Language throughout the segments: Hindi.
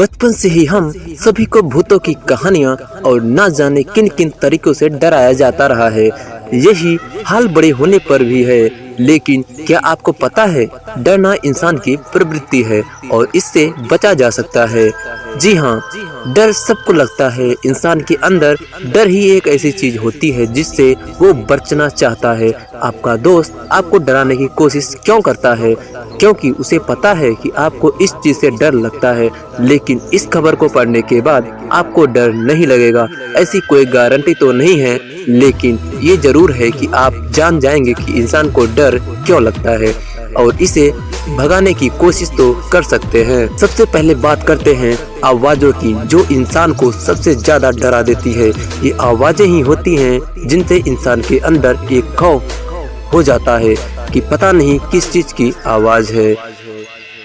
बचपन से ही हम सभी को भूतों की कहानियाँ और ना जाने किन किन तरीकों से डराया जाता रहा है। यही हाल बड़े होने पर भी है। लेकिन क्या आपको पता है, डरना इंसान की प्रवृत्ति है और इससे बचा जा सकता है। जी हाँ, डर सबको लगता है। इंसान के अंदर डर ही एक ऐसी चीज होती है जिससे वो बचना चाहता है। आपका दोस्त आपको डराने की कोशिश क्यों करता है? क्योंकि उसे पता है कि आपको इस चीज से डर लगता है। लेकिन इस खबर को पढ़ने के बाद आपको डर नहीं लगेगा, ऐसी कोई गारंटी तो नहीं है। लेकिन ये जरूर है कि आप जान जाएंगे कि इंसान को डर क्यों लगता है और इसे भगाने की कोशिश तो कर सकते हैं। सबसे पहले बात करते हैं आवाज़ों की, जो इंसान को सबसे ज़्यादा डरा देती है। ये आवाज़ें ही होती हैं जिनसे इंसान के अंदर एक खौफ हो जाता है कि पता नहीं किस चीज़ की आवाज़ है।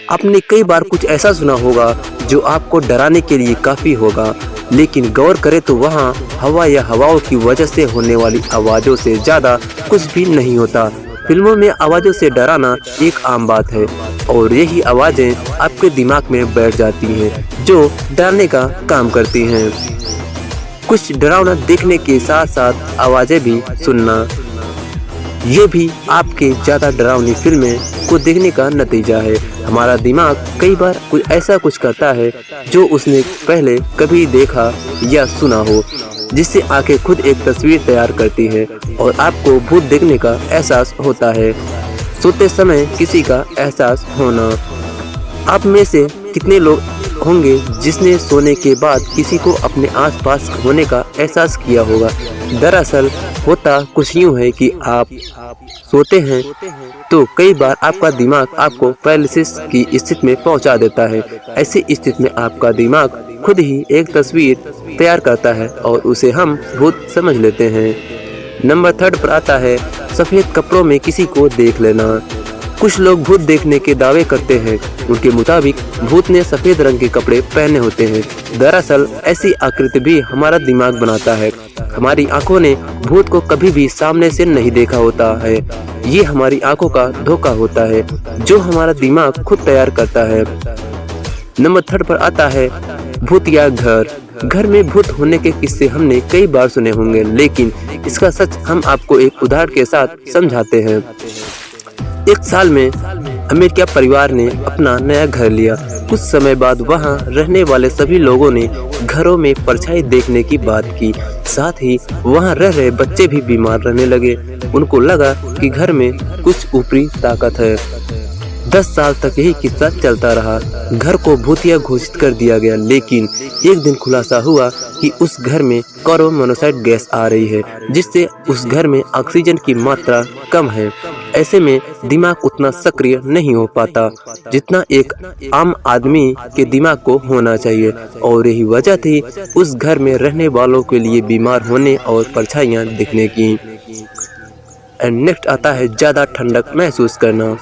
आपने कई बार कुछ ऐसा सुना होगा जो आपको डराने के लिए काफ़ी होगा, लेकिन गौर करें तो वहाँ हवा या हवाओं की वजह से होने वाली आवाज़ों से ज़्यादा कुछ भी नहीं होता। फिल्मों में आवाज़ों से डराना एक आम बात है और यही आवाज़ें आपके दिमाग में बैठ जाती हैं जो डराने का काम करती हैं। कुछ डरावना देखने के साथ साथ आवाज़ें भी सुनना, ये भी आपके ज़्यादा डरावनी फिल्में को देखने का नतीजा है। हमारा दिमाग कई बार ऐसा कुछ करता है जो उसने पहले कभी देखा या सुना हो, जिससे आंखें खुद एक तस्वीर तैयार करती है और आपको भूत देखने का एहसास होता है। सोते समय किसी का एहसास होना। आप में से कितने लोग होंगे जिसने सोने के बाद किसी को अपने आसपास होने का एहसास किया होगा? दरअसल होता कुछ यूँ है कि आप सोते हैं तो कई बार आपका दिमाग आपको पैरालिसिस की स्थिति में पहुंचा देता है। ऐसी स्थिति में आपका दिमाग खुद ही एक तस्वीर तैयार करता है और उसे हम भूत समझ लेते हैं। नंबर 3 पर आता है सफ़ेद कपड़ों में किसी को देख लेना। कुछ लोग भूत देखने के दावे करते हैं। उनके मुताबिक भूत ने सफ़ेद रंग के कपड़े पहने होते हैं। दरअसल ऐसी आकृति भी हमारा दिमाग बनाता है। हमारी आंखों ने भूत को कभी भी सामने से नहीं देखा होता है। ये हमारी आंखों का धोखा होता है जो हमारा दिमाग खुद तैयार करता है। नंबर 3 पर आता है भूत या घर। घर में भूत होने के किस्से हमने कई बार सुने होंगे, लेकिन इसका सच हम आपको एक उदाहरण के साथ समझाते हैं। एक साल में अमेरिका परिवार ने अपना नया घर लिया। कुछ समय बाद वहां रहने वाले सभी लोगों ने घरों में परछाई देखने की बात की। साथ ही वहां रह रहे बच्चे भी बीमार रहने लगे। उनको लगा कि घर में कुछ ऊपरी ताकत है। 10 साल तक यही किस्सा चलता रहा। घर को भूतिया घोषित कर दिया गया, लेकिन एक दिन खुलासा हुआ कि उस घर में कार्बन मोनोऑक्साइड गैस आ रही है, जिससे उस घर में ऑक्सीजन की मात्रा कम है। ऐसे में दिमाग उतना सक्रिय नहीं हो पाता जितना एक आम आदमी के दिमाग को होना चाहिए, और यही वजह थी उस घर में रहने वालों के लिए बीमार होने और परछाइयाँ दिखने की। एंड नेक्स्ट आता है ज़्यादा ठंडक महसूस करना।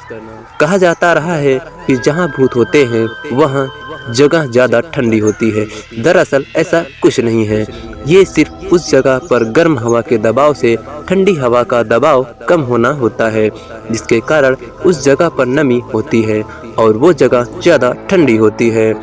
कहा जाता रहा है कि जहाँ भूत होते हैं वहाँ जगह ज़्यादा ठंडी होती है। दरअसल ऐसा कुछ नहीं है। ये सिर्फ उस जगह पर गर्म हवा के दबाव से ठंडी हवा का दबाव कम होना होता है, जिसके कारण उस जगह पर नमी होती है और वो जगह ज़्यादा ठंडी होती है।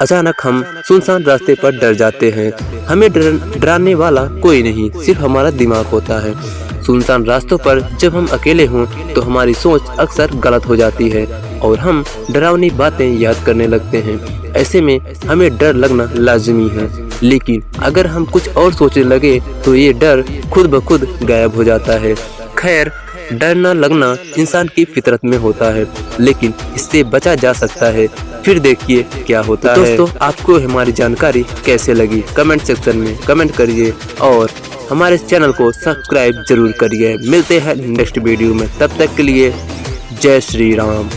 अचानक हम सुनसान रास्ते पर डर जाते हैं। हमें डराने वाला कोई नहीं, सिर्फ हमारा दिमाग होता है। सुनसान रास्तों पर जब हम अकेले हों तो हमारी सोच अक्सर गलत हो जाती है और हम डरावनी बातें याद करने लगते हैं। ऐसे में हमें डर लगना लाजमी है, लेकिन अगर हम कुछ और सोचने लगे तो ये डर खुद ब खुद गायब हो जाता है। खैर, डरना लगना इंसान की फितरत में होता है, लेकिन इससे बचा जा सकता है। फिर देखिए क्या होता है। दोस्तों, आपको हमारी जानकारी कैसे लगी कमेंट सेक्शन में कमेंट करिए और हमारे चैनल को सब्सक्राइब जरूर करिए। मिलते हैं नेक्स्ट वीडियो में, तब तक के लिए जय श्री राम।